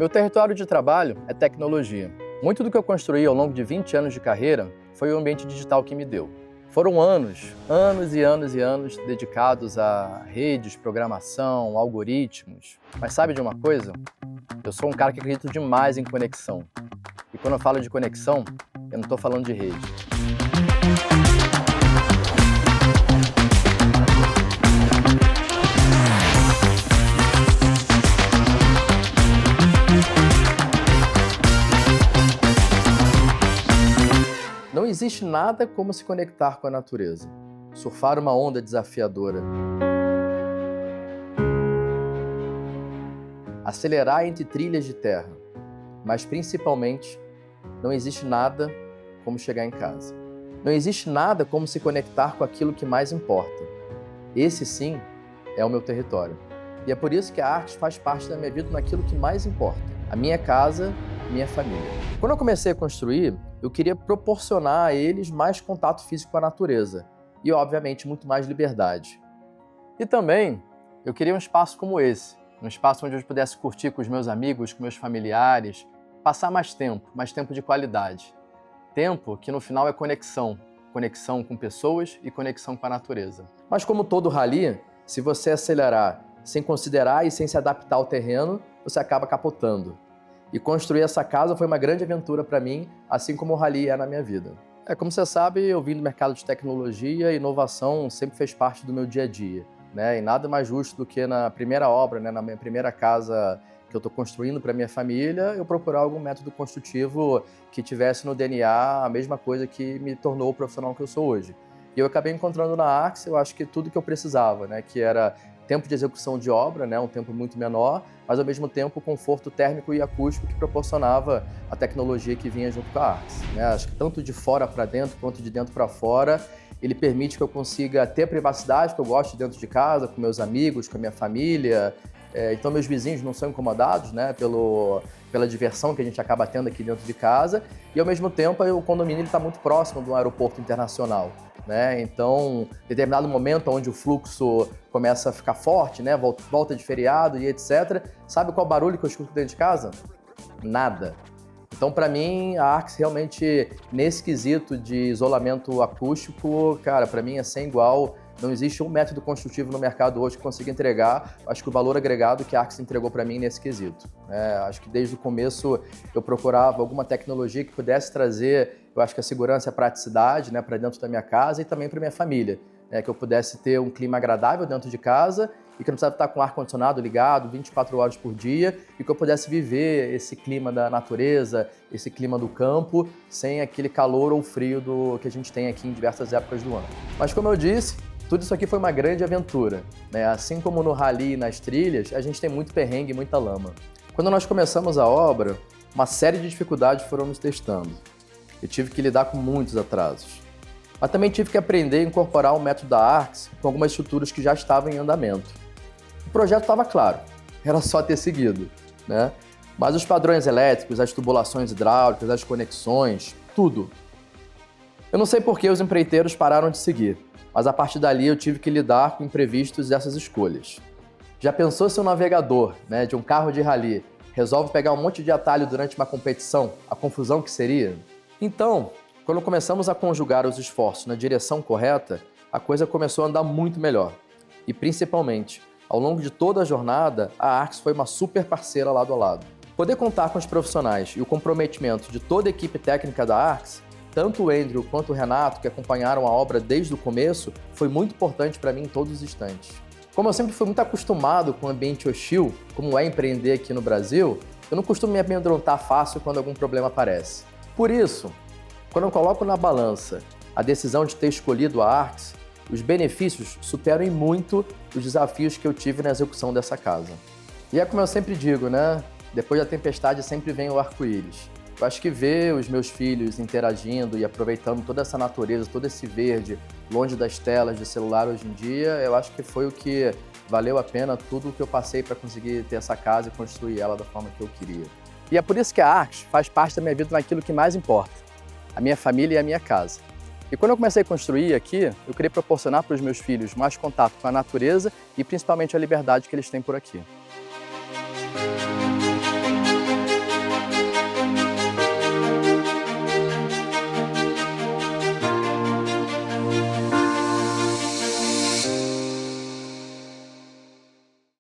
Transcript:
Meu território de trabalho é tecnologia. Muito do que eu construí ao longo de 20 anos de carreira foi o ambiente digital que me deu. Foram anos e anos dedicados a redes, programação, algoritmos. Mas sabe de uma coisa? Eu sou um cara que acredita demais em conexão. E quando eu falo de conexão, eu não estou falando de rede. Não existe nada como se conectar com a natureza, surfar uma onda desafiadora, acelerar entre trilhas de terra, mas principalmente, não existe nada como chegar em casa. Não existe nada como se conectar com aquilo que mais importa. Esse sim é o meu território. E é por isso que a arte faz parte da minha vida naquilo que mais importa. A minha casa, minha família. Quando eu comecei a construir, eu queria proporcionar a eles mais contato físico com a natureza e, obviamente, muito mais liberdade. E também, eu queria um espaço como esse, um espaço onde eu pudesse curtir com os meus amigos, com meus familiares, passar mais tempo de qualidade. Tempo que no final é conexão com pessoas e conexão com a natureza. Mas como todo rally, se você acelerar sem considerar e sem se adaptar ao terreno, você acaba capotando. E construir essa casa foi uma grande aventura para mim, assim como o rally é na minha vida. Como você sabe, eu vim do mercado de tecnologia e inovação sempre fez parte do meu dia a dia, né? E nada mais justo do que na primeira obra, né, na minha primeira casa que eu estou construindo para minha família, eu procurar algum método construtivo que tivesse no DNA a mesma coisa que me tornou o profissional que eu sou hoje. E eu acabei encontrando na Arx, eu acho que tudo que eu precisava, né, que era tempo de execução de obra, né, um tempo muito menor, mas ao mesmo tempo o conforto térmico e acústico que proporcionava a tecnologia que vinha junto com a Arx, né? Acho que tanto de fora para dentro quanto de dentro para fora, ele permite que eu consiga ter a privacidade que eu gosto dentro de casa, com meus amigos, com a minha família. Então meus vizinhos não são incomodados, né, pela diversão que a gente acaba tendo aqui dentro de casa, e ao mesmo tempo o condomínio está muito próximo do aeroporto internacional, né? Então, em determinado momento onde o fluxo começa a ficar forte, né, volta de feriado e etc. Sabe qual barulho que eu escuto dentro de casa? Nada. Então, para mim, a Arx realmente, nesse quesito de isolamento acústico, cara, para mim é sem igual. Não existe um método construtivo no mercado hoje que consiga entregar, acho que o valor agregado que a Arx entregou para mim nesse quesito. Acho que desde o começo eu procurava alguma tecnologia que pudesse trazer, eu acho que a segurança e a praticidade, né, para dentro da minha casa e também para minha família. Que eu pudesse ter um clima agradável dentro de casa e que eu não precisava estar com o ar-condicionado ligado 24 horas por dia e que eu pudesse viver esse clima da natureza, esse clima do campo, sem aquele calor ou frio que a gente tem aqui em diversas épocas do ano. Mas como eu disse, tudo isso aqui foi uma grande aventura, né? Assim como no rally e nas trilhas, a gente tem muito perrengue e muita lama. Quando nós começamos a obra, uma série de dificuldades foram nos testando. Eu tive que lidar com muitos atrasos. Mas também tive que aprender a incorporar o método da Arx com algumas estruturas que já estavam em andamento. O projeto estava claro, era só ter seguido, né? Mas os padrões elétricos, as tubulações hidráulicas, as conexões, tudo. Eu não sei por que os empreiteiros pararam de seguir, mas a partir dali eu tive que lidar com imprevistos dessas escolhas. Já pensou se um navegador, né, de um carro de rally resolve pegar um monte de atalho durante uma competição, a confusão que seria? Então, quando começamos a conjugar os esforços na direção correta, a coisa começou a andar muito melhor. E principalmente, ao longo de toda a jornada, a Arx foi uma super parceira lado a lado. Poder contar com os profissionais e o comprometimento de toda a equipe técnica da Arx, tanto o Andrew quanto o Renato, que acompanharam a obra desde o começo, foi muito importante para mim em todos os instantes. Como eu sempre fui muito acostumado com o ambiente hostil, como é empreender aqui no Brasil, eu não costumo me amedrontar fácil quando algum problema aparece. Por isso, quando eu coloco na balança a decisão de ter escolhido a Arx, os benefícios superam em muito os desafios que eu tive na execução dessa casa. E é como eu sempre digo, né? Depois da tempestade sempre vem o arco-íris. Eu acho que ver os meus filhos interagindo e aproveitando toda essa natureza, todo esse verde, longe das telas de celular hoje em dia, eu acho que foi o que valeu a pena tudo o que eu passei para conseguir ter essa casa e construir ela da forma que eu queria. E é por isso que a Arx faz parte da minha vida naquilo que mais importa, a minha família e a minha casa. E quando eu comecei a construir aqui, eu queria proporcionar para os meus filhos mais contato com a natureza e principalmente a liberdade que eles têm por aqui.